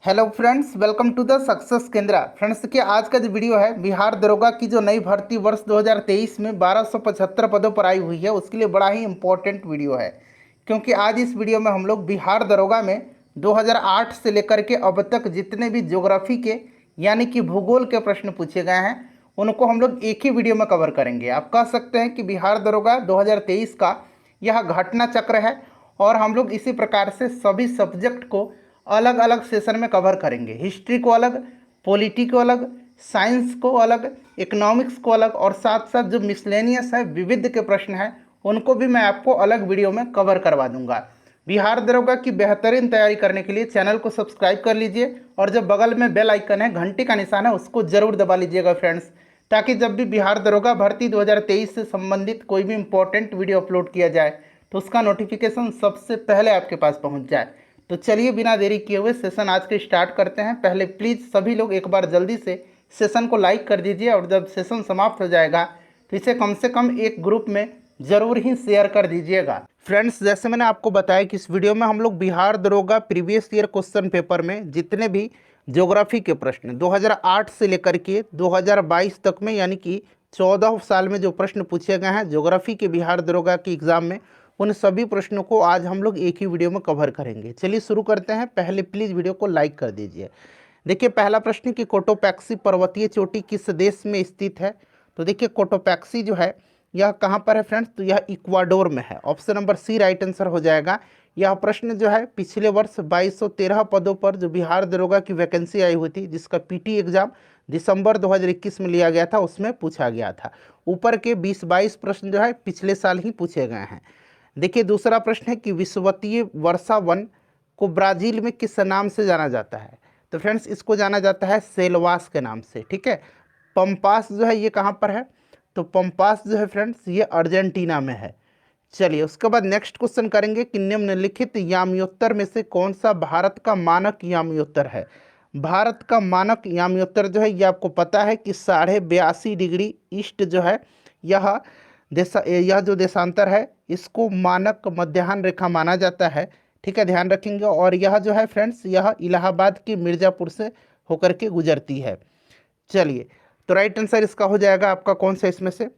Hello friends, welcome to the success Kendra. Friends, देखिए आज का जो वीडियो है बिहार दरोगा की जो नई भर्ती वर्ष 2023 में 1275 पदों पर आई हुई है, उसके लिए बड़ा ही इम्पोर्टेंट वीडियो है। क्योंकि आज इस वीडियो में हम लोग बिहार दरोगा में 2008 से लेकर के अब तक जितने भी ज्योग्राफी के यानी कि भूगोल के प्रश्न पूछे गए हैं उनको हम लोग एक ही वीडियो में कवर करेंगे। आप कह सकते हैं कि बिहार दरोगा 2023 का यह घटना चक्र है और हम लोग इसी प्रकार से सभी सब्जेक्ट को अलग अलग सेशन में कवर करेंगे। हिस्ट्री को अलग, पॉलिटी को अलग, साइंस को अलग, इकोनॉमिक्स को अलग और साथ साथ जो मिसलेनियस है, विविध के प्रश्न हैं, उनको भी मैं आपको अलग वीडियो में कवर करवा दूंगा। बिहार दरोगा की बेहतरीन तैयारी करने के लिए चैनल को सब्सक्राइब कर लीजिए और जो बगल में बेल आइकन है, घंटी का निशान है, उसको जरूर दबा लीजिएगा फ्रेंड्स, ताकि जब भी बिहार दरोगा भर्ती 2023 से संबंधित कोई भी इंपॉर्टेंट वीडियो अपलोड किया जाए तो उसका नोटिफिकेशन सबसे पहले आपके पास पहुंच जाए। तो चलिए बिना देरी किए हुए सेशन आज के स्टार्ट करते हैं। पहले प्लीज़ सभी लोग एक बार जल्दी से सेशन को लाइक कर दीजिए और जब सेशन समाप्त हो जाएगा तो इसे कम से कम एक ग्रुप में ज़रूर ही शेयर कर दीजिएगा। फ्रेंड्स, जैसे मैंने आपको बताया कि इस वीडियो में हम लोग बिहार दरोगा प्रीवियस ईयर क्वेश्चन पेपर में जितने भी ज्योग्राफी के प्रश्न 2008 से लेकर के 2022 तक में यानी कि 14 साल में जो प्रश्न पूछे गए हैं ज्योग्राफी के बिहार दरोगा के एग्ज़ाम में, उन सभी प्रश्नों को आज हम लोग एक ही वीडियो में कवर करेंगे। चलिए शुरू करते हैं। पहले प्लीज़ वीडियो को लाइक कर दीजिए। देखिए पहला प्रश्न कि कोटोपैक्सी पर्वतीय चोटी किस देश में स्थित है। तो देखिए कोटोपैक्सी जो है यह कहाँ पर है फ्रेंड्स, तो यह इक्वाडोर में है। Option number C right answer हो जाएगा। यह प्रश्न जो है पिछले वर्ष 2213 पदों पर जो बिहार दरोगा की वैकेंसी आई हुई थी, जिसका पीटी एग्जाम दिसंबर 2021 में लिया गया था, उसमें पूछा गया था। ऊपर के 20-22 प्रश्न जो है पिछले साल ही पूछे गए हैं। देखिए दूसरा प्रश्न है कि विषुवतीय वर्षा वन को ब्राजील में किस नाम से जाना जाता है। तो फ्रेंड्स इसको जाना जाता है सेलवास के नाम से। ठीक है। पंपास जो है ये कहाँ पर है, तो पंपास जो है फ्रेंड्स ये अर्जेंटीना में है। चलिए उसके बाद नेक्स्ट क्वेश्चन करेंगे कि निम्नलिखित याम्योत्तर में से कौन सा भारत का मानक याम्योत्तर है। भारत का मानक याम्योत्तर जो है ये आपको पता है कि 82.5 डिग्री ईस्ट जो है यह यह जो देशांतर है इसको मानक मध्याह्न रेखा माना जाता है। ठीक है, ध्यान रखेंगे। और यह जो है फ्रेंड्स यह इलाहाबाद के मिर्ज़ापुर से होकर के गुजरती है। चलिए तो राइट आंसर इसका हो जाएगा आपका कौन सा इसमें से,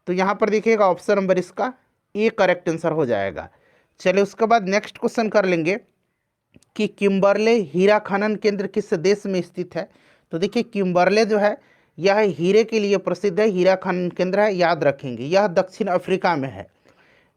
तो यहाँ पर देखिएगा ऑप्शन नंबर इसका ए करेक्ट आंसर हो जाएगा। चलिए उसके बाद नेक्स्ट क्वेश्चन कर लेंगे कि किम्बरले हीरा खनन केंद्र किस देश में स्थित है। तो देखिए किम्बरले जो है यह हीरे के लिए प्रसिद्ध है, हीरा खनन केंद्र है, याद रखेंगे। यह दक्षिण अफ्रीका में है।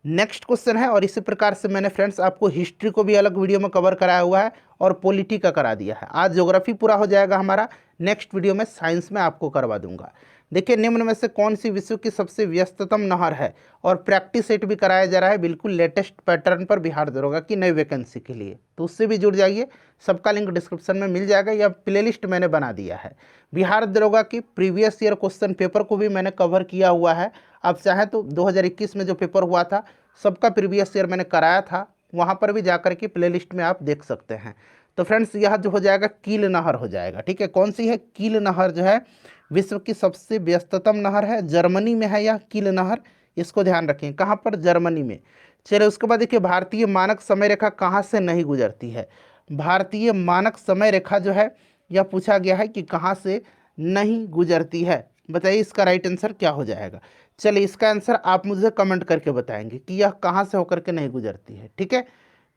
नेक्स्ट क्वेश्चन है, और इसी प्रकार से मैंने फ्रेंड्स आपको हिस्ट्री को भी अलग वीडियो में कवर कराया हुआ है और पॉलिटी का करा दिया है। आज ज्योग्राफी पूरा हो जाएगा हमारा, नेक्स्ट वीडियो में साइंस में आपको करवा दूंगा। देखिए निम्न में से कौन सी विश्व की सबसे व्यस्ततम नहर है, और प्रैक्टिस सेट भी कराया जा रहा है बिल्कुल लेटेस्ट पैटर्न पर बिहार दरोगा की नई वैकेंसी के लिए, तो उससे भी जुड़ जाइए। सबका लिंक डिस्क्रिप्शन में मिल जाएगा, या प्लेलिस्ट मैंने बना दिया है। बिहार दरोगा की प्रीवियस ईयर क्वेश्चन पेपर को भी मैंने कवर किया हुआ है। आप चाहें तो 2021 में जो पेपर हुआ था सबका प्रीवियस ईयर मैंने कराया था, वहाँ पर भी जाकर के प्लेलिस्ट में आप देख सकते हैं। तो फ्रेंड्स यह जो हो जाएगा कील नहर हो जाएगा। ठीक है, कौन सी है, कील नहर जो है विश्व की सबसे व्यस्ततम नहर है, जर्मनी में है यह कील नहर, इसको ध्यान रखें। कहाँ पर, जर्मनी में। चलिए उसके बाद देखिए भारतीय मानक समय रेखा कहाँ से नहीं गुजरती है। भारतीय मानक समय रेखा जो है यह पूछा गया है कि कहाँ से नहीं गुजरती है। बताइए इसका राइट आंसर क्या हो जाएगा। चलिए इसका आंसर आप मुझे कमेंट करके बताएंगे कि यह कहाँ से होकर के नहीं गुजरती है। ठीक है।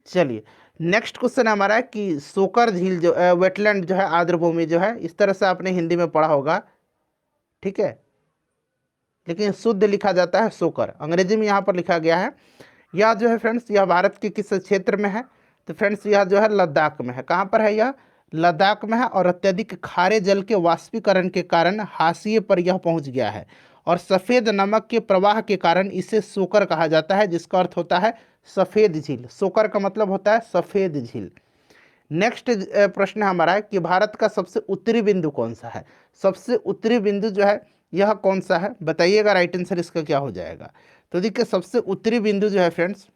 चलिए नेक्स्ट क्वेश्चन हमारा है कि सोकर झील जो वेटलैंड जो है, आर्द्रभूमि जो है, इस तरह से आपने हिंदी में पढ़ा होगा। ठीक है, लेकिन शुद्ध लिखा जाता है सोकर, अंग्रेजी में यहाँ पर लिखा गया है। यह जो है फ्रेंड्स यह भारत के किस क्षेत्र में है, तो फ्रेंड्स यह जो है लद्दाख में है। कहाँ पर है, यह लद्दाख में है। और अत्यधिक खारे जल के वाष्पीकरण के कारण हाशिए पर यह पहुँच गया है, और सफ़ेद नमक के प्रवाह के कारण इसे सोकर कहा जाता है, जिसका अर्थ होता है सफ़ेद झील। सोकर का मतलब होता है सफ़ेद झील। नेक्स्ट प्रश्न हमारा है कि भारत का सबसे उत्तरी बिंदु कौन सा है। सबसे उत्तरी बिंदु जो है यह कौन सा है, बताइएगा राइट आंसर इसका क्या हो जाएगा। तो देखिए सबसे उत्तरी बिंदु जो है फ्रेंड्स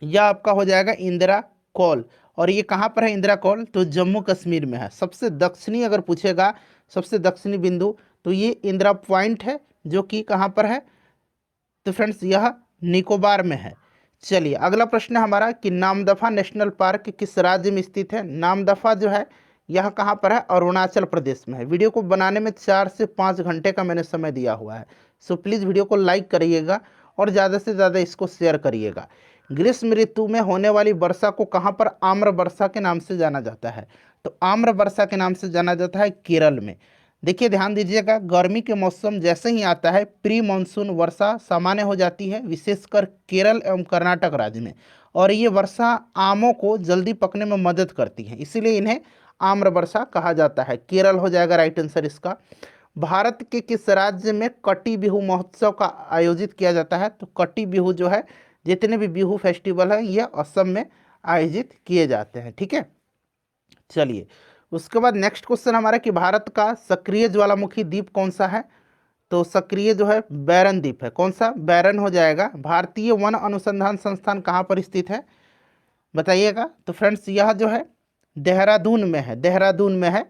यह आपका हो जाएगा इंदिरा कौल। और ये कहाँ पर है इंदिरा कौल, तो जम्मू कश्मीर में है। सबसे दक्षिणी अगर पूछेगा सबसे दक्षिणी बिंदु, तो ये इंदिरा पॉइंट है, जो कि कहाँ पर है, तो फ्रेंड्स यह निकोबार में है। चलिए अगला प्रश्न हमारा कि नामदफा नेशनल पार्क किस राज्य में स्थित है। नामदफा जो है यह कहाँ पर है, अरुणाचल प्रदेश में है। वीडियो को बनाने में 4 से 5 घंटे का मैंने समय दिया हुआ है। सो प्लीज़ वीडियो को लाइक करिएगा और ज़्यादा से ज़्यादा इसको शेयर करिएगा। ग्रीष्म ऋतु में होने वाली वर्षा को कहाँ पर आम्र वर्षा के नाम से जाना जाता है, तो आम्र वर्षा के नाम से जाना जाता है केरल में। देखिए ध्यान दीजिएगा, गर्मी के मौसम जैसे ही आता है प्री मानसून वर्षा सामान्य हो जाती है, विशेषकर केरल एवं कर्नाटक राज्य में। और ये वर्षा आमों को जल्दी पकने में मदद करती है, इसीलिए इन्हें आम्र वर्षा कहा जाता है। केरल हो जाएगा राइट आंसर इसका। भारत के किस राज्य में कटी बिहू महोत्सव का आयोजित किया जाता है, तो कटी बिहू जो है, जितने भी बिहू फेस्टिवल है ये असम में आयोजित किए जाते हैं। ठीक है, चलिए उसके बाद नेक्स्ट क्वेश्चन हमारा कि भारत का सक्रिय ज्वालामुखी द्वीप कौन सा है, तो सक्रिय जो है बैरन द्वीप है। कौन सा, बैरन हो जाएगा। भारतीय वन अनुसंधान संस्थान कहाँ पर स्थित है, बताइएगा। तो फ्रेंड्स यह जो है देहरादून में है, देहरादून में है।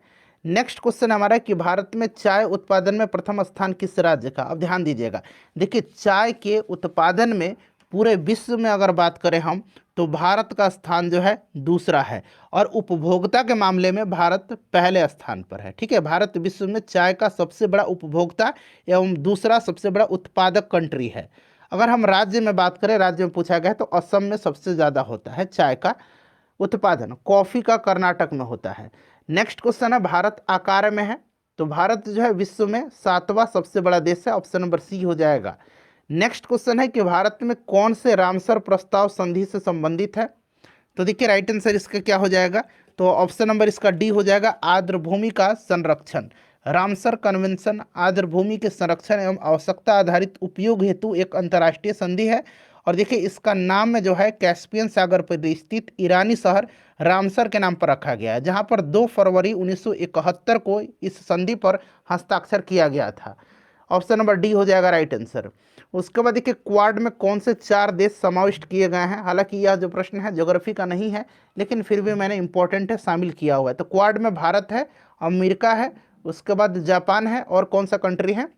नेक्स्ट क्वेश्चन हमारा कि भारत में चाय उत्पादन में प्रथम स्थान किस राज्य का। अब ध्यान दीजिएगा, देखिए चाय के उत्पादन में पूरे विश्व में अगर बात करें हम, तो भारत का स्थान जो है दूसरा है, और उपभोक्ता के मामले में भारत पहले स्थान पर है। ठीक है, भारत विश्व में चाय का सबसे बड़ा उपभोक्ता एवं दूसरा सबसे बड़ा उत्पादक कंट्री है। अगर हम राज्य में बात करें, राज्य में पूछा गया है, तो असम में सबसे ज़्यादा होता है चाय का उत्पादन, कॉफ़ी का कर्नाटक में होता है। नेक्स्ट क्वेश्चन है भारत आकार में है, तो भारत जो है विश्व में 7वां सबसे बड़ा देश है, ऑप्शन नंबर सी हो जाएगा। नेक्स्ट क्वेश्चन है कि भारत में कौन से रामसर प्रस्ताव संधि से संबंधित है, तो देखिए राइट आंसर इसका क्या हो जाएगा, तो ऑप्शन नंबर इसका डी हो जाएगा, आर्द्र भूमि का संरक्षण। रामसर कन्वेंशन आर्द्र भूमि के संरक्षण एवं आवश्यकता आधारित उपयोग हेतु एक अंतर्राष्ट्रीय संधि है। और देखिए इसका नाम में जो है कैस्पियन सागर पर स्थित ईरानी शहर रामसर के नाम पर रखा गया है, जहां पर 2 फरवरी 1971 को इस संधि पर हस्ताक्षर किया गया था। ऑप्शन नंबर डी हो जाएगा राइट आंसर। उसके बाद देखिए क्वाड में कौन से 4 देश समाविष्ट किए गए हैं। हालांकि यह जो प्रश्न है ज्योग्राफी का नहीं है, लेकिन फिर भी मैंने इंपॉर्टेंट है शामिल किया हुआ है। तो क्वाड में भारत है, अमेरिका है, उसके बाद जापान है, और कौन सा कंट्री है,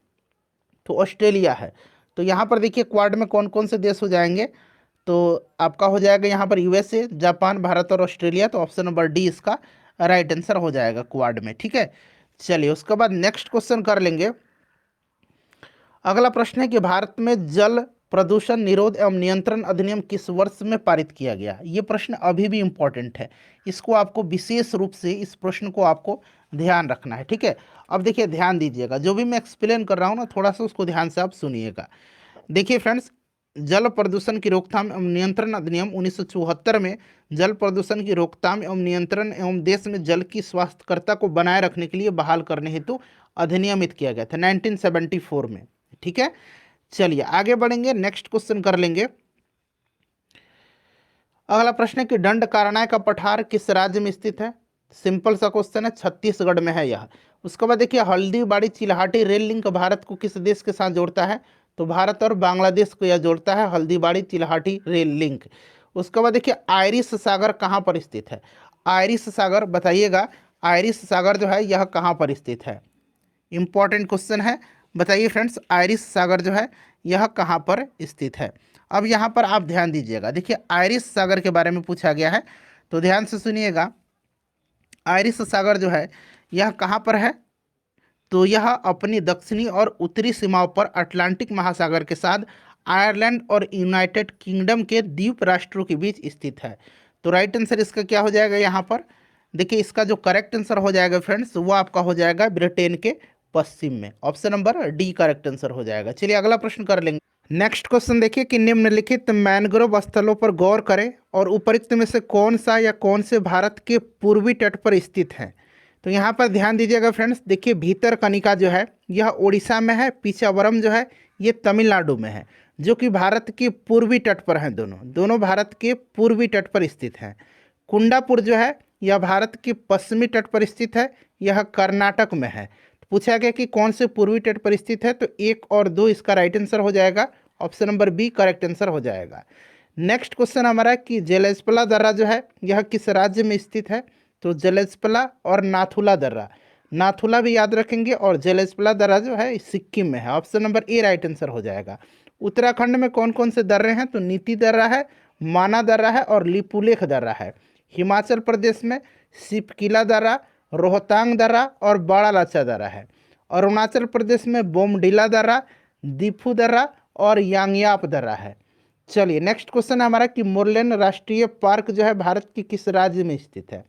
तो ऑस्ट्रेलिया है। तो यहाँ पर देखिए क्वाड में कौन कौन से देश हो जाएंगे, तो आपका हो जाएगा यहाँ पर यूएसए, जापान, भारत और ऑस्ट्रेलिया। तो ऑप्शन नंबर डी इसका राइट आंसर हो जाएगा क्वाड में। ठीक है, चलिए उसके बाद नेक्स्ट क्वेश्चन कर लेंगे। अगला प्रश्न है कि भारत में जल प्रदूषण निरोध एवं नियंत्रण अधिनियम किस वर्ष में पारित किया गया। ये प्रश्न अभी भी इम्पोर्टेंट है, इसको आपको विशेष रूप से इस प्रश्न को आपको ध्यान रखना है। ठीक है, अब देखिए ध्यान दीजिएगा, जो भी मैं एक्सप्लेन कर रहा हूँ ना, थोड़ा सा उसको ध्यान से आप सुनिएगा। देखिए फ्रेंड्स, जल प्रदूषण की रोकथाम एवं नियंत्रण अधिनियम 1974 में जल प्रदूषण की रोकथाम एवं नियंत्रण एवं देश में जल की स्वास्थ्यकरता को बनाए रखने के लिए बहाल करने हेतु अधिनियमित किया गया था 1974 में। ठीक है, चलिए आगे बढ़ेंगे, नेक्स्ट क्वेश्चन कर लेंगे। अगला प्रश्न है कि दंड कारणाय का पठार किस राज्य में स्थित है। सिंपल सा क्वेश्चन है, छत्तीसगढ़ में है यह। उसके बाद देखिए हल्दीबाड़ी चिल्हाटी रेल लिंक भारत को किस देश के साथ जोड़ता है, तो भारत और बांग्लादेश को यह जोड़ता है, हल्दीबाड़ी चिल्हाटी रेल लिंक। उसके बाद देखिए आयरिश सागर कहाँ पर स्थित है, आयरिश सागर बताइएगा, आयरिश सागर जो है यह कहाँ पर स्थित है, इंपॉर्टेंट क्वेश्चन है। बताइए फ्रेंड्स, आयरिश सागर जो है यह कहाँ पर स्थित है। अब यहाँ पर आप ध्यान दीजिएगा, देखिए आयरिश सागर के बारे में पूछा गया है, तो ध्यान से सुनिएगा। आयरिश सागर जो है यह कहाँ पर है, तो यह अपनी दक्षिणी और उत्तरी सीमाओं पर अटलांटिक महासागर के साथ आयरलैंड और यूनाइटेड किंगडम के द्वीप राष्ट्रों के बीच स्थित है। तो राइट आंसर इसका क्या हो जाएगा यहाँ पर, देखिए इसका जो करेक्ट आंसर हो जाएगा फ्रेंड्स, वो आपका हो जाएगा ब्रिटेन के पश्चिम में, option number D correct answer हो जाएगा। चलिए अगला प्रश्न कर लेंगे। नेक्स्ट क्वेश्चन देखिए कि निम्नलिखित मैनग्रोव स्थलों पर गौर करें और उपरोक्त में से कौन सा या कौन से भारत के पूर्वी तट पर स्थित है। तो यहाँ पर ध्यान दीजिएगा फ्रेंड्स, देखिए भीतरकनिका जो है यह उड़ीसा में है, पिचावरम जो है ये तमिलनाडु में है, जो कि भारत के पूर्वी तट पर हैं, दोनों भारत के पूर्वी तट पर स्थित हैं। कुंडापुर जो है यह भारत के पश्चिमी तट पर स्थित है, यह कर्नाटक में है। पूछा गया कि कौन से पूर्वी तट पर स्थित है, तो 1 और 2 इसका राइट आंसर हो जाएगा, option number B correct answer हो जाएगा। नेक्स्ट क्वेश्चन हमारा कि जलेस्पला दर्रा जो है यह किस राज्य में स्थित है, तो जलेस्पला और नाथुला दर्रा, नाथुला भी याद रखेंगे, और जलेस्पला दर्रा जो है सिक्किम में है, option number A right answer हो जाएगा। उत्तराखंड में कौन कौन से दर्रे हैं, तो नीति दर्रा है, माना दर्रा है और लिपुलेख दर्रा है। हिमाचल प्रदेश में सिपकिला दर्रा, रोहतांग दर्रा और बड़ा लाचा दर्रा है। अरुणाचल प्रदेश में बोमडिला दर्रा, दीफू दर्रा और यांगयाप दर्रा है। चलिए नेक्स्ट क्वेश्चन है हमारा कि मोरलेन राष्ट्रीय पार्क जो है भारत के किस राज्य में स्थित है।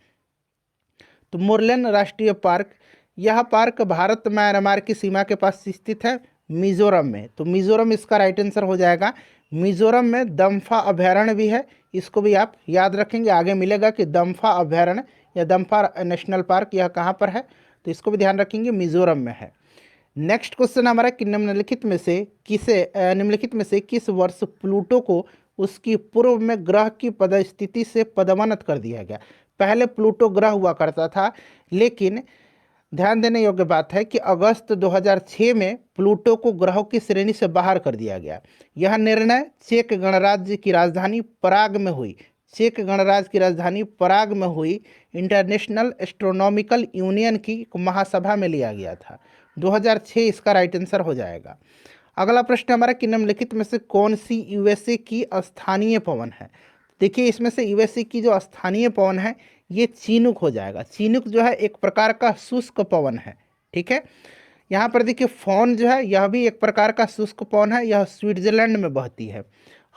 तो मोरलेन राष्ट्रीय पार्क, यह पार्क भारत म्यांमार की सीमा के पास स्थित है, मिजोरम में। तो मिजोरम इसका राइट आंसर हो जाएगा। मिजोरम में दम्फा अभयारण्य भी है, इसको भी आप याद रखेंगे, आगे मिलेगा कि दम्फा अभयारण्य या दम्फा नेशनल पार्क यह कहाँ पर है, तो इसको भी ध्यान रखेंगे, मिजोरम में है। नेक्स्ट क्वेश्चन हमारा कि निम्नलिखित में से किस वर्ष प्लूटो को उसकी पूर्व में ग्रह की पदस्थिति से पदोन्नत कर दिया गया। पहले प्लूटो ग्रह हुआ करता था, लेकिन ध्यान देने योग्य बात है कि अगस्त 2006 में प्लूटो को ग्रहों की श्रेणी से बाहर कर दिया गया। यह निर्णय चेक गणराज्य की राजधानी पराग में हुई। चेक गणराज्य की राजधानी पराग में हुई इंटरनेशनल एस्ट्रोनॉमिकल यूनियन की महासभा में लिया गया था। 2006 इसका राइट आंसर हो जाएगा। अगला प्रश्न हमारा कि निम्नलिखित में से कौन सी यूएसए की स्थानीय पवन है। देखिए इसमें से यूएसए की जो स्थानीय पवन है ये चीनुक हो जाएगा। चीनुक जो है एक प्रकार का शुष्क पवन है, ठीक है। यहाँ पर देखिए फोन जो है यह भी एक प्रकार का शुष्क पवन है, यह स्विट्जरलैंड में बहती है।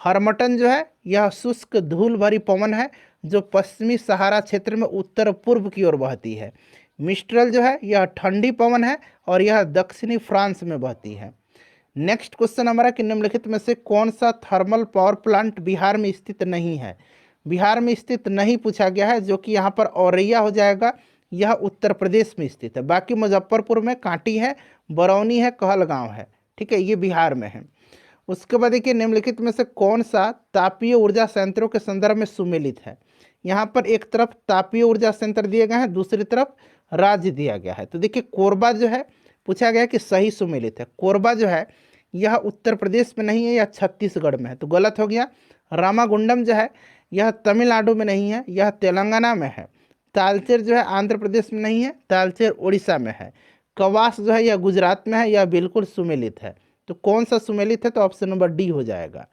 हरमटन जो है यह शुष्क धूल भरी पवन है जो पश्चिमी सहारा क्षेत्र में उत्तर पूर्व की ओर बहती है। मिस्ट्रल जो है यह ठंडी पवन है और यह दक्षिणी फ्रांस में बहती है। नेक्स्ट क्वेश्चन हमारा कि निम्नलिखित में से कौन सा थर्मल पावर प्लांट बिहार में स्थित नहीं है। बिहार में स्थित नहीं पूछा गया है, जो कि यहाँ पर औरैया हो जाएगा, यह उत्तर प्रदेश में स्थित है। बाकी मुजफ्फरपुर में कांटी है, बरौनी है, कहलगांव है, ठीक है, ये बिहार में है। उसके बाद देखिए निम्नलिखित में से कौन सा तापीय ऊर्जा संयंत्रों के संदर्भ में सुमेलित है। यहाँ पर एक तरफ तापीय ऊर्जा संयंत्र दिए गए हैं, दूसरी तरफ राज्य दिया गया है। तो देखिए कोरबा जो है पूछा गया कि सही सुमेलित है। कोरबा जो है यह उत्तर प्रदेश में नहीं है, यह छत्तीसगढ़ में है, तो गलत हो गया। रामागुंडम जो है यह तमिलनाडु में नहीं है, यह तेलंगाना में है। तालचेर जो है आंध्र प्रदेश में नहीं है, तालचेर उड़ीसा में है। कवास जो है यह गुजरात में है, यह बिल्कुल सुमेलित है। तो कौन सा सुमेलित है, तो ऑप्शन नंबर डी हो जाएगा।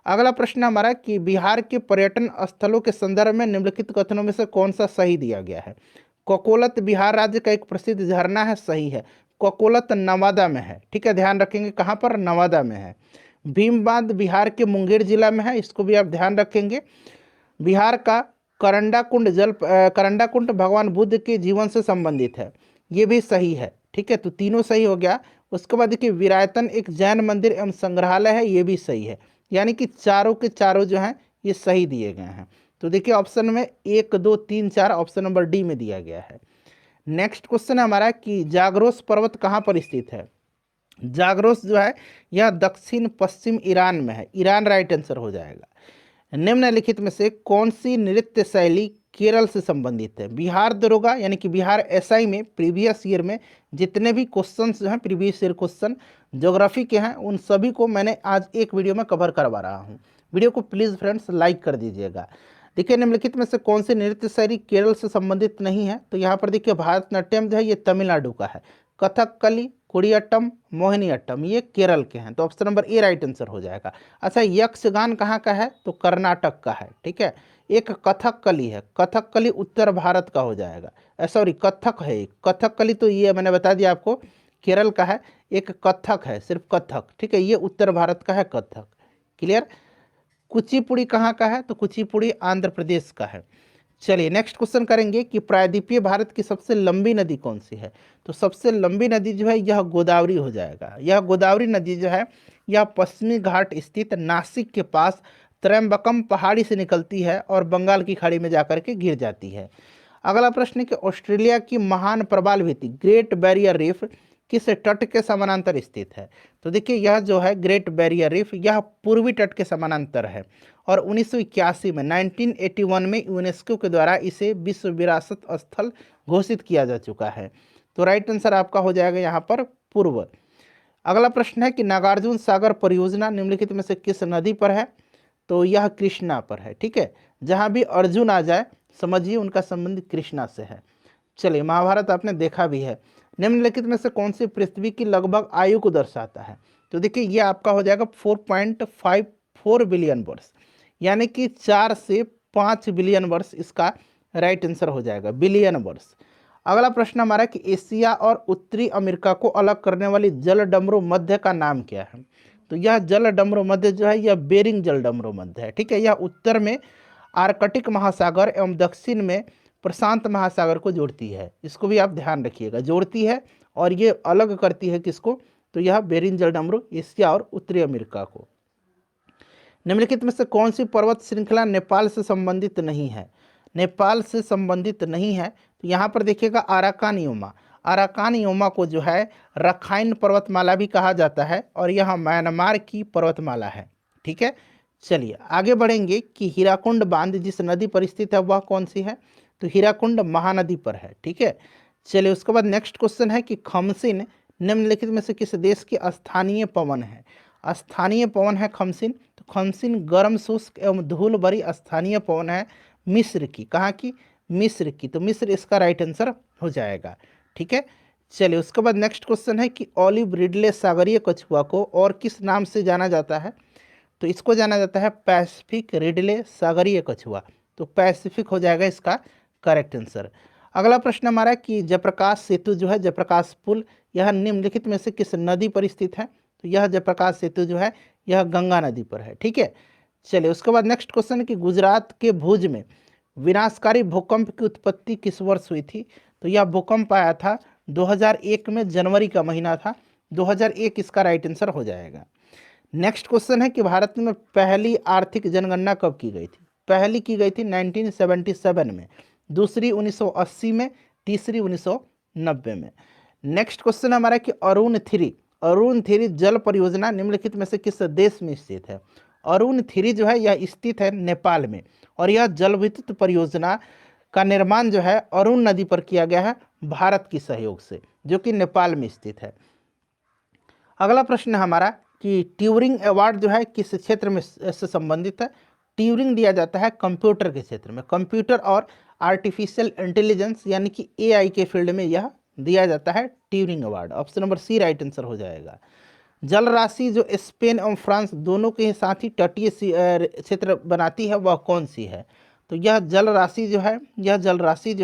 अगला प्रश्न हमारा कि बिहार के पर्यटन स्थलों के संदर्भ में निम्नलिखित कथनों में से कौन सा सही दिया गया है। ककोलत बिहार राज्य का एक प्रसिद्ध झरना है, सही है। ककोलत नवादा में है, ठीक है, ध्यान रखेंगे कहाँ पर, नवादा में है। भीम बांध बिहार के मुंगेर जिला में है, इसको भी आप ध्यान रखेंगे। बिहार का करंडा कुंड भगवान बुद्ध के जीवन से संबंधित है, ये भी सही है, ठीक है, तो तीनों सही हो गया। उसके बाद देखिए विरायतन एक जैन मंदिर एवं संग्रहालय है, ये भी सही है। यानी कि चारों के चारों जो हैं ये सही दिए गए हैं। तो देखिए ऑप्शन में 1 2 3 4 ऑप्शन नंबर डी में दिया गया है। नेक्स्ट क्वेश्चन है हमारा कि जाग्रोस पर्वत कहाँ पर स्थित है। जाग्रोस जो है यह दक्षिण पश्चिम ईरान में है, ईरान राइट आंसर हो जाएगा। निम्नलिखित में से कौन सी नृत्य शैली केरल से संबंधित है। बिहार दरोगा यानी कि बिहार एसआई में प्रीवियस ईयर में जितने भी क्वेश्चंस जो हैं प्रीवियस ईयर क्वेश्चन ज्योग्राफी के हैं उन सभी को मैंने आज एक वीडियो में कवर करवा रहा हूं। वीडियो को प्लीज़ फ्रेंड्स लाइक कर दीजिएगा। देखिए निम्नलिखित में से कौन सी नृत्य शैली केरल से संबंधित नहीं है, तो यहाँ पर देखिए भारतनाट्यम जो है ये तमिलनाडु का है। कथकली, कुडियाट्टम, मोहिनीअट्टम ये केरल के हैं, तो option number A right answer हो जाएगा। अच्छा यक्षगान कहाँ का है, तो कर्नाटक का है, ठीक है। एक कथकली है, कथकली उत्तर भारत का हो जाएगा, सॉरी कथक है एक, कथकली तो ये मैंने बता दिया आपको केरल का है। एक कथक है, सिर्फ कथक, ठीक है, ये उत्तर भारत का है कथक, क्लियर। कुचिपुड़ी कहाँ का है, तो कुचिपुड़ी आंध्र प्रदेश का है। चलिए नेक्स्ट क्वेश्चन करेंगे कि प्रायद्वीपीय भारत की सबसे लंबी नदी कौन सी है। तो सबसे लंबी नदी जो है यह गोदावरी हो जाएगा। यह गोदावरी नदी जो है यह पश्चिमी घाट स्थित नासिक के पास त्रयंबकम पहाड़ी से निकलती है और बंगाल की खाड़ी में जाकर के गिर जाती है। अगला प्रश्न है कि ऑस्ट्रेलिया की महान प्रवाल भित्ति ग्रेट बैरियर रीफ किस तट के समानांतर स्थित है। तो देखिए यह जो है ग्रेट बैरियर रीफ यह पूर्वी तट के समानांतर है और 1981 में 1981 में यूनेस्को के द्वारा इसे विश्व विरासत स्थल घोषित किया जा चुका है। तो राइट आंसर आपका हो जाएगा यहाँ पर पूर्व। अगला प्रश्न है कि नागार्जुन सागर परियोजना निम्नलिखित में से किस नदी पर है। तो यह कृष्णा पर है, ठीक है। जहाँ भी अर्जुन आ जाए समझिए उनका संबंध कृष्णा से है। चलिए महाभारत आपने देखा भी है। निम्नलिखित में से कौन सी पृथ्वी की लगभग आयु को दर्शाता है। तो देखिए ये आपका हो जाएगा 4.54 बिलियन वर्ष, यानी कि 4 से 5 बिलियन वर्ष इसका राइट आंसर हो जाएगा, बिलियन वर्ष। अगला प्रश्न हमारा है कि एशिया और उत्तरी अमेरिका को अलग करने वाली जलडमरू मध्य का नाम क्या है। तो यह जलडमरू मध्य जो है यह बेरिंग जलडमरू मध्य है। ठीक है, यह उत्तर में आर्कटिक महासागर एवं दक्षिण में प्रशांत महासागर को जोड़ती है। इसको भी आप ध्यान रखिएगा, जोड़ती है और ये अलग करती है किसको, तो यह बेरिंग जलडमरू एशिया और उत्तरी अमेरिका को। निम्नलिखित में से कौन सी पर्वत श्रृंखला नेपाल से संबंधित नहीं है। नेपाल से संबंधित नहीं है तो यहाँ पर देखिएगा अराकानियोमा। अराकानियोमा को जो है रखाइन पर्वतमाला भी कहा जाता है और यह म्यांमार की पर्वतमाला है। ठीक है, चलिए आगे बढ़ेंगे कि हीराकुंड बांध जिस नदी पर स्थित है वह कौन सी है। तो हीराकुंड महानदी पर है। ठीक है, चलिए उसके बाद नेक्स्ट क्वेश्चन है कि खमसिन निम्नलिखित में से किस देश की स्थानीय पवन है। स्थानीय पवन है खमसिन। तो खमसिन गर्म शुष्क एवं धूल भरी स्थानीय पवन है मिस्र की। कहाँ की, मिस्र की। तो मिस्र इसका राइट आंसर हो जाएगा। ठीक है, चलिए उसके बाद नेक्स्ट क्वेश्चन है कि ऑलिव रिडले सागरीय कछुआ को और किस नाम से जाना जाता है। तो इसको जाना जाता है पैसिफिक रिडले सागरीय कछुआ। तो पैसिफिक हो जाएगा इसका करेक्ट आंसर। अगला प्रश्न हमारा है कि जयप्रकाश सेतु जो है, जयप्रकाश पुल, यह निम्नलिखित में से किस नदी पर स्थित है। तो यह जयप्रकाश सेतु जो है यह गंगा नदी पर है। ठीक है, चलिए उसके बाद नेक्स्ट क्वेश्चन है कि गुजरात के भुज में विनाशकारी भूकंप की उत्पत्ति किस वर्ष हुई थी। तो यह भूकंप आया था 2001 में, जनवरी का महीना था। 2001 इसका राइट आंसर हो जाएगा। नेक्स्ट क्वेश्चन है कि भारत में पहली आर्थिक जनगणना कब की गई थी। पहली की गई थी 1977 में, दूसरी 1980 में, तीसरी 1990 में। नेक्स्ट क्वेश्चन हमारा कि अरुण 3 जल परियोजना निम्नलिखित में से किस देश में स्थित है। अरुण 3 जो है यह स्थित है नेपाल में और यह जल विद्युत परियोजना का निर्माण जो है अरुण नदी पर किया गया है भारत की सहयोग से, जो कि नेपाल में स्थित है। अगला प्रश्न है हमारा कि ट्यूरिंग अवार्ड जो है किस क्षेत्र में से संबंधित है। ट्यूरिंग दिया जाता है कंप्यूटर के क्षेत्र में, कंप्यूटर और आर्टिफिशियल इंटेलिजेंस यानी कि एआई के फील्ड में यह दिया जाता है Turing award. Option number C right answer हो जाएगा। जल राशि जो स्पेन और फ्रांस दोनों के साथ ही तटीय क्षेत्र बनाती है वह कौन सी है। तो यह जल राशि जो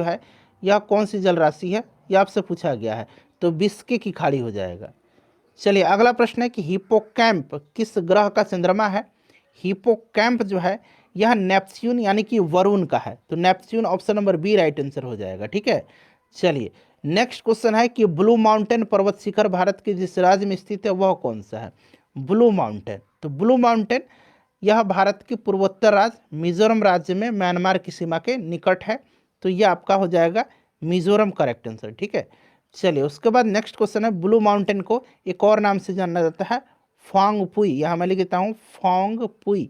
है, यह कौन सी जल राशि है, यह आपसे पूछा गया है। तो बिस्के की खाड़ी हो जाएगा। चलिए अगला प्रश्न है कि हिप्पोकैम्प किस ग्रह का चंद्रमा है। हिप्पोकैम्प जो है यह नेपच्यून यानी कि वरुण का है। तो Neptune option number B right answer हो जाएगा। ठीक है, चलिए नेक्स्ट क्वेश्चन है कि ब्लू माउंटेन पर्वत शिखर भारत के जिस राज्य में स्थित है वह कौन सा है। ब्लू माउंटेन, तो ब्लू माउंटेन यह भारत के पूर्वोत्तर राज्य मिजोरम राज्य में म्यांमार की सीमा के निकट है। तो यह आपका हो जाएगा मिजोरम करेक्ट आंसर। ठीक है, चलिए उसके बाद नेक्स्ट क्वेश्चन है ब्लू माउंटेन को एक और नाम से जाना जाता है फांगपुई। यहाँ मैं लिखता हूँ फांगपुई।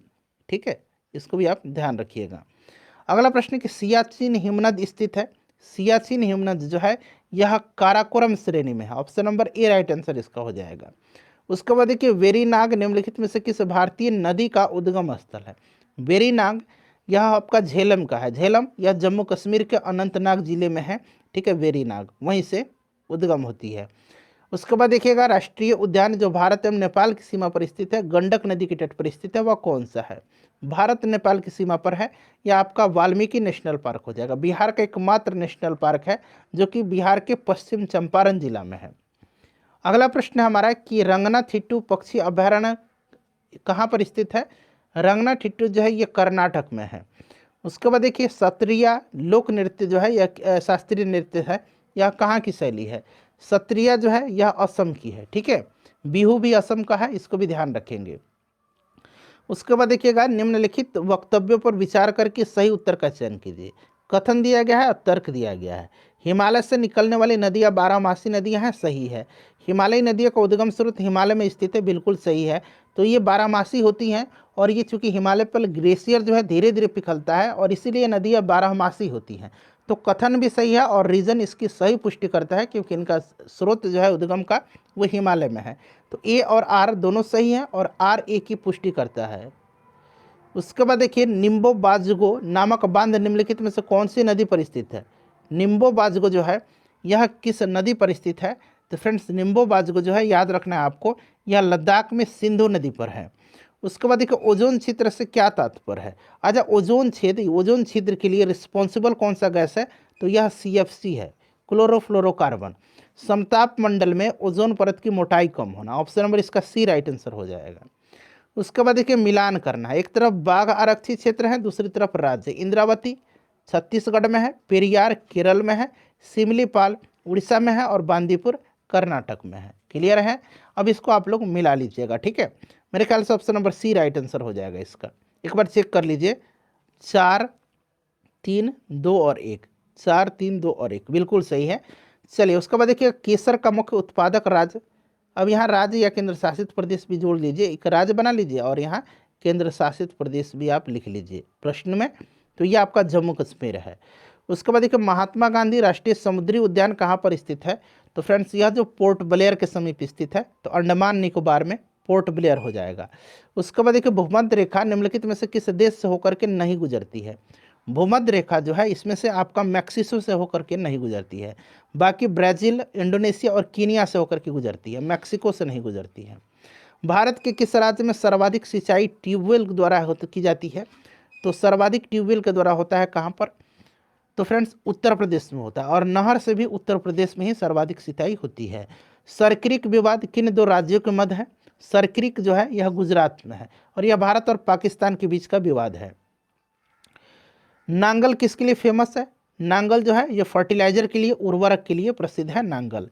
ठीक है, इसको भी आप ध्यान रखिएगा। अगला प्रश्न है कि सियाचिन हिमनद स्थित है। सियाचिन हिमनद जो है यह काराकोरम श्रेणी में है। Option number A right answer इसका हो जाएगा। उसके बाद देखिए वेरीनाग निम्नलिखित में से किस भारतीय नदी का उद्गम स्थल है। वेरीनाग यह आपका झेलम का है। झेलम यह जम्मू कश्मीर के अनंतनाग जिले में है। ठीक है, वेरीनाग वहीं से उद्गम होती है। उसके बाद देखिएगा राष्ट्रीय उद्यान जो भारत एवं नेपाल की सीमा पर स्थित है, गंडक नदी के तट पर स्थित है, वह कौन सा है। भारत नेपाल की सीमा पर है। यह आपका वाल्मीकि नेशनल पार्क हो जाएगा। बिहार का एकमात्र नेशनल पार्क है जो कि बिहार के पश्चिम चंपारण जिला में है। अगला प्रश्न हमारा कि रंगनाथिट्टू पक्षी अभयारण्य कहाँ पर स्थित है। रंगनाथिट्टू जो है ये कर्नाटक में है। उसके बाद देखिए सत्रिया लोक नृत्य जो है यह शास्त्रीय नृत्य है, यह कहाँ की शैली है। सत्रिया जो है यह असम की है। ठीक है, बिहू भी असम का है, इसको भी ध्यान रखेंगे। उसके बाद देखिएगा निम्नलिखित वक्तव्यों पर विचार करके सही उत्तर का चयन कीजिए। कथन दिया गया है और तर्क दिया गया है। हिमालय से निकलने वाली नदियाँ 12मासी नदियाँ हैं, सही है। हिमालयी नदियों का उद्गम स्रोत हिमालय में स्थित है, बिल्कुल सही है। तो ये 12मासी होती हैं और ये चूंकि हिमालय पर ग्लेशियर जो है धीरे धीरे पिघलता है और इसीलिए नदियाँ 12मासी होती हैं। तो कथन भी सही है और रीजन इसकी सही पुष्टि करता है क्योंकि इनका स्रोत जो है उद्गम का वो हिमालय में है। तो ए और आर दोनों सही हैं और आर ए की पुष्टि करता है। उसके बाद देखिए निम्बो बाजगो नामक बांध निम्नलिखित में से कौन सी नदी पर स्थित है। निम्बो बाजगो जो है यह किस नदी पर स्थित है। तो फ्रेंड्स निम्बो बाजगो जो है याद रखना है आपको, यह लद्दाख में सिंधु नदी पर है। उसके बाद देखिए ओजोन क्षेत्र से क्या तात्पर्य है। अच्छा ओजोन छिद्र के लिए रिस्पॉन्सिबल कौन सा गैस है। तो यह CFC है। क्लोरोफ्लोरोकार्बन। समताप मंडल में ओजोन परत की मोटाई कम होना, ऑप्शन नंबर इसका सी राइट आंसर हो जाएगा। उसके बाद देखिए मिलान करना है, एक तरफ बाघ आरक्षित क्षेत्र है, दूसरी तरफ राज्य। इंद्रावती छत्तीसगढ़ में है, पेरियार केरल में है, सिमलीपाल उड़ीसा में है और बांदीपुर कर्नाटक में है। क्लियर है? अब इसको आप लोग मिला लीजिएगा, ठीक है। मेरे ख्याल से option number C right answer हो जाएगा इसका। एक बार चेक कर लीजिए, 4 3 2 और 1, 4 3 2 और 1 बिल्कुल सही है। चलिए उसके बाद देखिए केसर का मुख्य उत्पादक राज्य। अब यहाँ राज्य या केंद्र शासित प्रदेश भी जोड़ लीजिए, एक राज्य बना लीजिए और यहाँ केंद्र शासित प्रदेश भी आप लिख लीजिए प्रश्न में। तो ये आपका जम्मू कश्मीर है। उसके बाद देखिए महात्मा गांधी राष्ट्रीय समुद्री उद्यान कहाँ पर स्थित है? तो फ्रेंड्स यह जो पोर्ट ब्लेयर के समीप स्थित है, तो अंडमान निकोबार में पोर्ट ब्लेयर हो जाएगा। उसके बाद देखिए भूमध्य रेखा निम्नलिखित में से किस देश से होकर के नहीं गुजरती है? भूमध्य रेखा जो है इसमें से आपका मैक्सिको से होकर के नहीं गुजरती है, बाकी ब्राज़ील, इंडोनेशिया और कीनिया से होकर के गुजरती है, मैक्सिको से नहीं गुजरती है। भारत के किस राज्य में सर्वाधिक सिंचाई ट्यूबवेल द्वारा की जाती है? तो सर्वाधिक ट्यूबवेल के द्वारा होता है कहाँ पर? तो फ्रेंड्स उत्तर प्रदेश में होता है, और नहर से भी उत्तर प्रदेश में ही सर्वाधिक सिंचाई होती है। सरक्रिक विवाद किन दो राज्यों के मध्य है? सरक्रिक जो है यह गुजरात में है और यह भारत और पाकिस्तान के बीच का विवाद है। नांगल किसके लिए फेमस है? नांगल जो है ये फर्टिलाइजर के लिए, उर्वरक के लिए प्रसिद्ध है नांगल।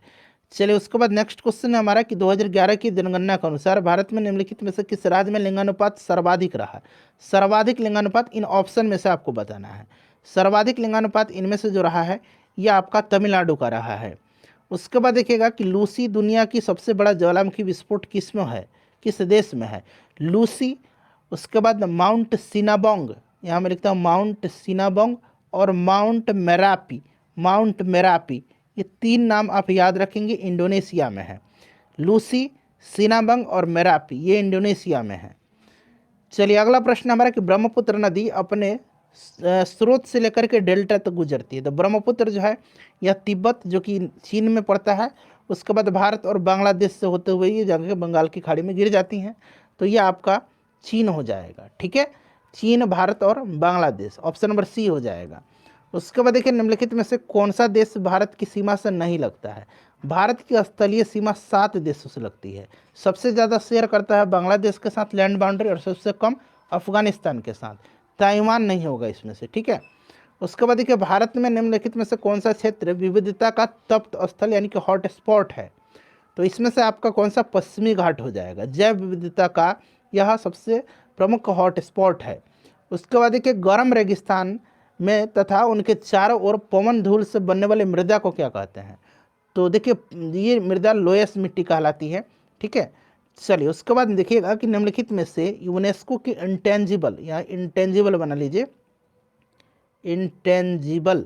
चलिए उसके बाद नेक्स्ट क्वेश्चन है हमारा कि 2011 की जनगणना के अनुसार भारत में निम्नलिखित में से किस राज्य में लिंगानुपात सर्वाधिक रहा? सर्वाधिक लिंगानुपात इन ऑप्शन में से आपको बताना है। सर्वाधिक लिंगानुपात इनमें से जो रहा है यह आपका तमिलनाडु का रहा है। उसके बाद देखिएगा कि लूसी दुनिया की सबसे बड़ा ज्वालामुखी विस्फोट किस में है, किस देश में है? लूसी। उसके बाद माउंट सिनाबोंग, यहाँ मैं लिखता हूँ माउंट सिनाबोंग और माउंट मेरापी। माउंट मेरापी ये तीन नाम आप याद रखेंगे, इंडोनेशिया में है। लूसी, सिनाबंग और मेरापी ये इंडोनेशिया में है। चलिए अगला प्रश्न हमारा कि ब्रह्मपुत्र नदी अपने स्रोत से लेकर के डेल्टा तक गुजरती है। तो ब्रह्मपुत्र जो है यह तिब्बत जो कि चीन में पड़ता है, उसके बाद भारत और बांग्लादेश से होते हुए ये जगह बंगाल की खाड़ी में गिर जाती हैं। तो ये आपका चीन हो जाएगा, ठीक है। चीन, भारत और बांग्लादेश, ऑप्शन नंबर सी हो जाएगा। उसके बाद देखिए निम्नलिखित में से कौन सा देश भारत की सीमा से नहीं लगता है? भारत की स्थलीय सीमा 7 देशों से लगती है। सबसे ज़्यादा शेयर करता है बांग्लादेश के साथ लैंड बाउंड्री और सबसे कम अफगानिस्तान के साथ। ताइवान नहीं होगा इसमें से, ठीक है। उसके बाद देखिए भारत में निम्नलिखित में से कौन सा क्षेत्र विविधता का तप्त स्थल यानी कि हॉट स्पॉट है? तो इसमें से आपका कौन सा पश्चिमी घाट हो जाएगा। जैव विविधता का यह सबसे प्रमुख हॉट स्पॉट है। उसके बाद देखिए गर्म रेगिस्तान में तथा उनके चारों ओर पवन धूल से बनने वाली मृदा को क्या कहते हैं? तो देखिए ये मृदा लोयस मिट्टी कहलाती है, ठीक है। चलिए उसके बाद देखिएगा कि निम्नलिखित में से यूनेस्को की इंटेंजिबल, या इंटेंजिबल बना लीजिए, इंटेंजिबल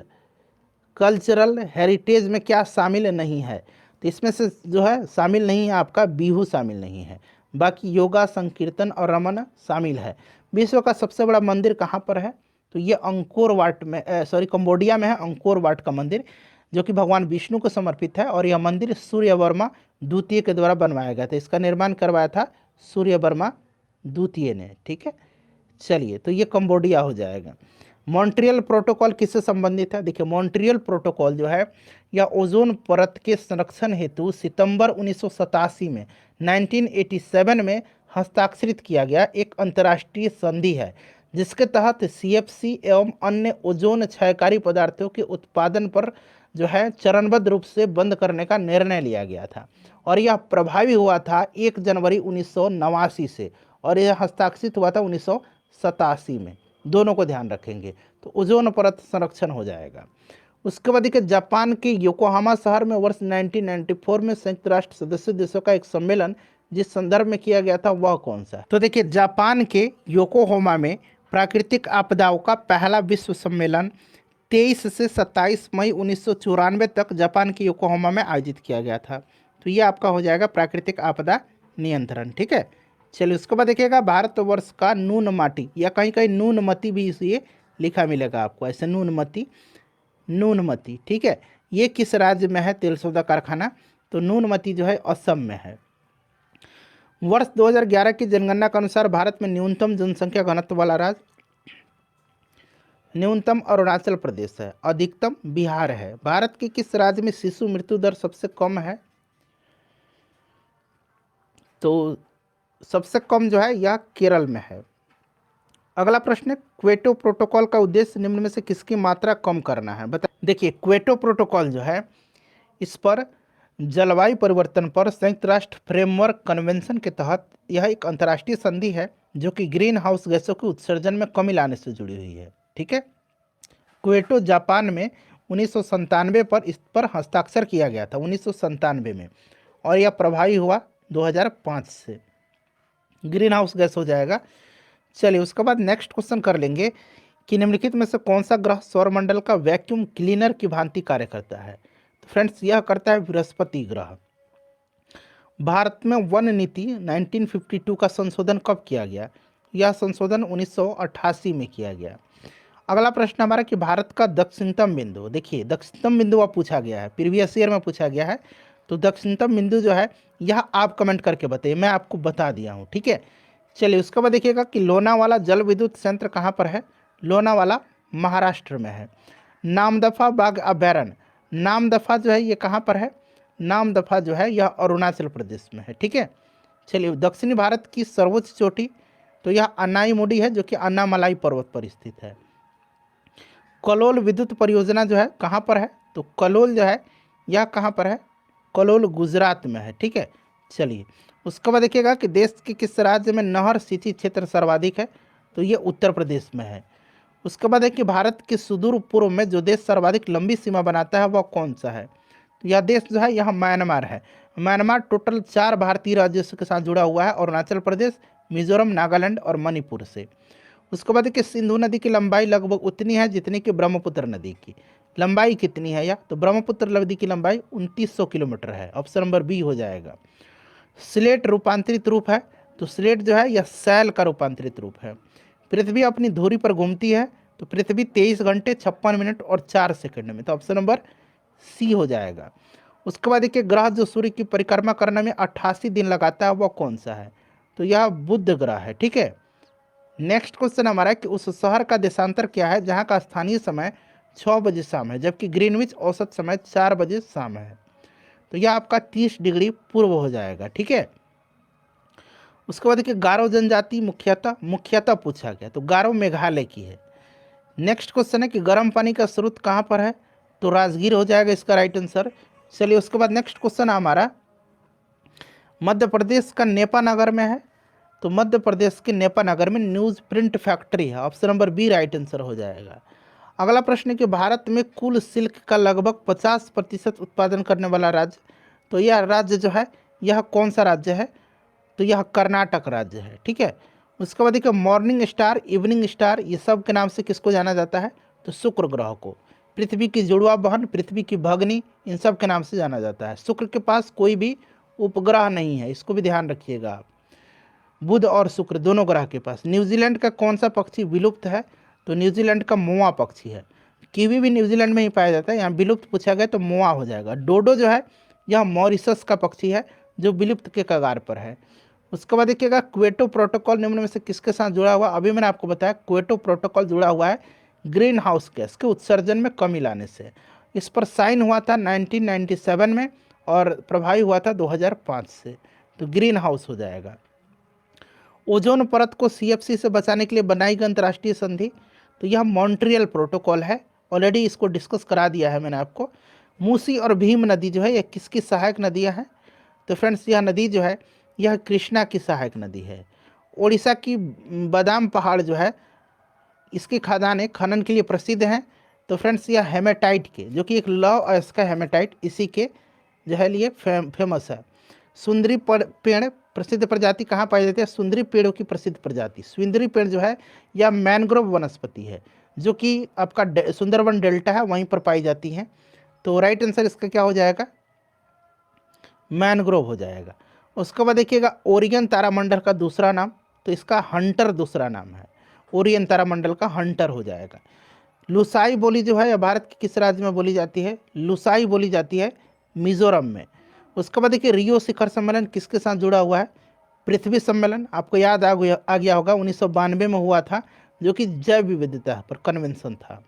कल्चरल हेरिटेज में क्या शामिल नहीं है? तो इसमें से जो है शामिल नहीं है आपका बिहू शामिल नहीं है, बाकी योगा, संकीर्तन और रमन शामिल है। विश्व का सबसे बड़ा मंदिर कहाँ पर है? तो ये अंकोर वाट में, कंबोडिया में है अंकोर वाट का मंदिर, जो कि भगवान विष्णु को समर्पित है। और यह मंदिर सूर्यवर्मा द्वितीय के द्वारा बनवाया गया था। इसका निर्माण करवाया था सूर्यवर्मा द्वितीय ने, ठीक है। चलिए तो ये कंबोडिया हो जाएगा। मॉन्ट्रियल प्रोटोकॉल किससे संबंधित है? देखिए मॉन्ट्रियल प्रोटोकॉल जो है यह ओजोन परत के संरक्षण हेतु सितंबर 1987 में 1987 में हस्ताक्षरित किया गया एक अंतर्राष्ट्रीय संधि है, जिसके तहत सीएफसी एवं अन्य ओजोन क्षयकारी पदार्थों के उत्पादन पर जो है चरणबद्ध रूप से बंद करने का निर्णय लिया गया था। और यह प्रभावी हुआ था 1 जनवरी 1989 से, और यह हस्ताक्षरित हुआ था 1987 में। दोनों को ध्यान रखेंगे तो ओजोन परत संरक्षण हो जाएगा। उसके बाद देखिए जापान के योकोहामा शहर में वर्ष 1994 में संयुक्त राष्ट्र सदस्य देशों का एक सम्मेलन जिस संदर्भ में किया गया था वह कौन सा? तो देखिए जापान के योकोहामा में प्राकृतिक आपदाओं का पहला विश्व सम्मेलन 23 से 27 मई 1994 तक जापान के योकोहामा में आयोजित किया गया था। तो ये आपका हो जाएगा प्राकृतिक आपदा नियंत्रण, ठीक है। चलिए उसके बाद देखिएगा भारतवर्ष का नूनमाटी, या कहीं कहीं नूनमती भी इसे लिखा मिलेगा आपको, ऐसे नूनमती, नूनमती, ठीक है। ये किस राज्य में है? तेल सौदा कारखाना। तो नूनमती जो है असम में है। वर्ष 2011 की जनगणना के अनुसार भारत में न्यूनतम जनसंख्या घनत्व वाला राज्य? न्यूनतम अरुणाचल प्रदेश है, अधिकतम बिहार है। भारत के किस राज्य में शिशु मृत्यु दर सबसे कम है? तो सबसे कम जो है यह केरल में है। अगला प्रश्न है, क्वेटो प्रोटोकॉल का उद्देश्य निम्न में से किसकी मात्रा कम करना है? बता। देखिए, क्वेटो प्रोटोकॉल जो है इस पर जलवायु परिवर्तन पर संयुक्त राष्ट्र फ्रेमवर्क कन्वेंशन के तहत यह एक अंतर्राष्ट्रीय संधि है जो कि ग्रीन हाउस गैसों के उत्सर्जन में कमी लाने से जुड़ी हुई है। ठीक है। क्वेटो जापान में 1997 पर इस पर हस्ताक्षर किया गया था, 1997 में, और यह प्रभावी हुआ 2005 से। ग्रीन हाउस गैस हो जाएगा। चलिए, उसके बाद नेक्स्ट क्वेश्चन कर लेंगे कि निम्नलिखित में से कौन सा ग्रह सौरमंडल का वैक्यूम क्लीनर की भांति कार्य करता है? तो फ्रेंड्स, यह करता है बृहस्पति ग्रह। भारत में वन नीति 1952 का संशोधन कब किया गया? यह संशोधन 1988 में किया गया। अगला प्रश्न हमारा कि भारत का दक्षिणतम बिंदु, देखिए दक्षिणतम बिंदु अब पूछा गया है, प्रीवियस ईयर में पूछा गया है। तो दक्षिणतम बिंदु जो है यह आप कमेंट करके बताइए, मैं आपको बता दिया हूँ। ठीक है। चलिए, उसके बाद देखिएगा कि लोनावाला जल विद्युत संयंत्र कहाँ पर है? लोनावाला महाराष्ट्र में है। नामदफा बाघ अभयारण्य, नामदफा जो है ये कहाँ पर है? नामदफा जो है यह अरुणाचल प्रदेश में है। ठीक है। चलिए, दक्षिणी भारत की सर्वोच्च चोटी, तो यह अन्नाईमुडी है जो कि अन्नामलाई पर्वत पर स्थित है। कलोल विद्युत परियोजना जो है कहाँ पर है? तो कलोल जो है यह कहाँ पर है? कलोल गुजरात में है। ठीक है। चलिए, उसके बाद देखिएगा कि देश के किस राज्य में नहर सिंचित क्षेत्र सर्वाधिक है? तो ये उत्तर प्रदेश में है। उसके बाद है कि भारत के सुदूर पूर्व में जो देश सर्वाधिक लंबी सीमा बनाता है वह कौन सा है? तो यह देश जो है यह म्यांमार है। म्यांमार टोटल 4 भारतीय राज्यों के साथ जुड़ा हुआ है, अरुणाचल प्रदेश, मिजोरम, नागालैंड और मणिपुर से। उसके बाद कि सिंधु नदी की लंबाई लगभग उतनी है जितनी कि ब्रह्मपुत्र नदी की लंबाई कितनी है? या तो ब्रह्मपुत्र नदी की लंबाई 2900 किलोमीटर है। ऑप्शन नंबर बी हो जाएगा। स्लेट रूपांतरित रूप है, तो स्लेट जो है यह सैल का रूपांतरित रूप है। पृथ्वी अपनी धुरी पर घूमती है, तो पृथ्वी 23 घंटे 56 मिनट और 4 सेकंड में, तो ऑप्शन नंबर सी हो जाएगा। उसके बाद देखिए, ग्रह जो सूर्य की परिक्रमा करने में 88 दिन लगाता है वह कौन सा है? तो यह बुध ग्रह है। ठीक है। नेक्स्ट क्वेश्चन हमारा है कि उस शहर का देशांतर क्या है जहां का स्थानीय समय 6 बजे शाम है जबकि ग्रीनविच औसत समय 4 बजे शाम है? तो यह आपका 30 डिग्री पूर्व हो जाएगा। ठीक है। उसके बाद देखिए, गारो जनजाति मुख्यतः पूछा गया, तो गारो मेघालय की है। नेक्स्ट क्वेश्चन है कि गर्म पानी का स्रोत कहाँ पर है? तो राजगीर हो जाएगा इसका राइट आंसर। चलिए, उसके बाद नेक्स्ट क्वेश्चन हमारा मध्य प्रदेश का नेपा नगर में है, तो मध्य प्रदेश के नेपा नगर में न्यूज़ प्रिंट फैक्ट्री है। Option number B right answer हो जाएगा। अगला प्रश्न है कि भारत में कुल सिल्क का लगभग 50% उत्पादन करने वाला राज्य, तो यह राज्य जो है यह कौन सा राज्य है? तो यह कर्नाटक राज्य है। ठीक है। उसके बाद देखिए, मॉर्निंग स्टार, इवनिंग स्टार, ये सब के नाम से किसको जाना जाता है? तो शुक्र ग्रह को। पृथ्वी की जुड़वा बहन, पृथ्वी की भगनी, इन सब के नाम से जाना जाता है। शुक्र के पास कोई भी उपग्रह नहीं है, इसको भी ध्यान रखिएगा आप। बुध और शुक्र दोनों ग्रह के पास। न्यूजीलैंड का कौन सा पक्षी विलुप्त है? तो न्यूजीलैंड का मोआ पक्षी है। कीवी भी न्यूजीलैंड में ही पाया जाता है, यहाँ विलुप्त पूछा गया तो मोआ हो जाएगा। डोडो जो है यह मॉरिशस का पक्षी है जो विलुप्त के कगार पर है। उसके बाद देखिएगा, क्वेटो प्रोटोकॉल निम्न में से किसके साथ जुड़ा हुआ? अभी मैंने आपको बताया क्वेटो प्रोटोकॉल जुड़ा हुआ है ग्रीन हाउस गैस के उत्सर्जन में कमी लाने से। इस पर साइन हुआ था 1997 में और प्रभावी हुआ था 2005 से, तो ग्रीन हाउस हो जाएगा। ओजोन परत को सीएफसी से बचाने के लिए बनाई गई अंतर्राष्ट्रीय संधि, तो यह मॉन्ट्रियल प्रोटोकॉल है। ऑलरेडी इसको डिस्कस करा दिया है मैंने आपको। मूसी और भीम नदी जो है यह किसकी सहायक नदियां हैं? तो फ्रेंड्स, यह नदी जो है यह कृष्णा की सहायक नदी है। उड़ीसा की बादाम पहाड़ जो है इसकी खदानें खनन के लिए प्रसिद्ध हैं। तो फ्रेंड्स, यह हेमेटाइट के, जो कि एक लौह अयस्क का हेमेटाइट, इसी के जो है लिए फेमस है। सुंदरी पेड़ प्रसिद्ध प्रजाति कहाँ पाई जाती है? सुंदरी पेड़ों की प्रसिद्ध प्रजाति सुंदरी पेड़ जो है यह मैनग्रोव वनस्पति है जो कि आपका सुंदरवन डेल्टा है वहीं पर पाई जाती हैं। तो राइट आंसर इसका क्या हो जाएगा? मैनग्रोव हो जाएगा। उसके बाद देखिएगा, ओरियन तारामंडल का दूसरा नाम, तो इसका हंटर दूसरा नाम है। ओरियन तारामंडल का हंटर हो जाएगा। लुसाई बोली जो है यह भारत के किस राज्य में बोली जाती है? लुसाई बोली जाती है मिजोरम में। उसके बाद देखिए, रियो शिखर सम्मेलन किसके साथ जुड़ा हुआ है? पृथ्वी सम्मेलन। आपको याद आ गया होगा 1992 में हुआ था, जो कि जैव विविधता पर कन्वेंशन था।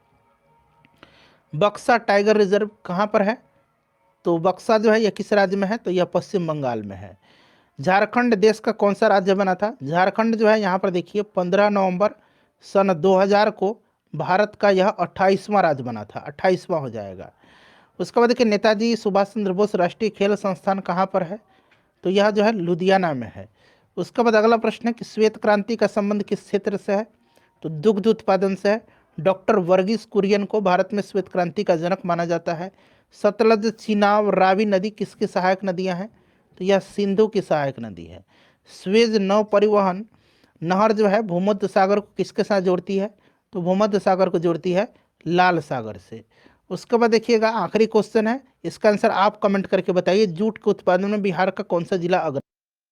बक्सा टाइगर रिजर्व कहाँ पर है? तो बक्सा जो है यह किस राज्य में है? तो यह पश्चिम बंगाल में है। झारखंड देश का कौन सा राज्य बना था? झारखंड जो है यहाँ पर देखिए 15 नवंबर सन 2000 को भारत का यह 28वां राज्य बना था, 28वां हो जाएगा। उसके बाद देखिए नेताजी सुभाष चंद्र बोस राष्ट्रीय खेल संस्थान कहाँ पर है? तो यह जो है लुधियाना में है। उसके बाद अगला प्रश्न है कि श्वेत क्रांति का संबंध किस क्षेत्र से है? तो दुग्ध उत्पादन से है। डॉक्टर वर्गीस कुरियन को भारत में श्वेत क्रांति का जनक माना जाता है। सतलज, चिनाब, रावी नदी किसकी सहायक नदियां हैं? तो यह सिंधु की सहायक नदी है। स्वेज नौ परिवहन नहर जो है भूमध्य सागर को किसके साथ जोड़ती है? तो भूमध्य सागर को जोड़ती है लाल सागर से। उसके बाद देखिएगा आखिरी क्वेश्चन है, इसका आंसर आप कमेंट करके बताइए। जूट के उत्पादन में बिहार का कौन सा जिला अग्रणी?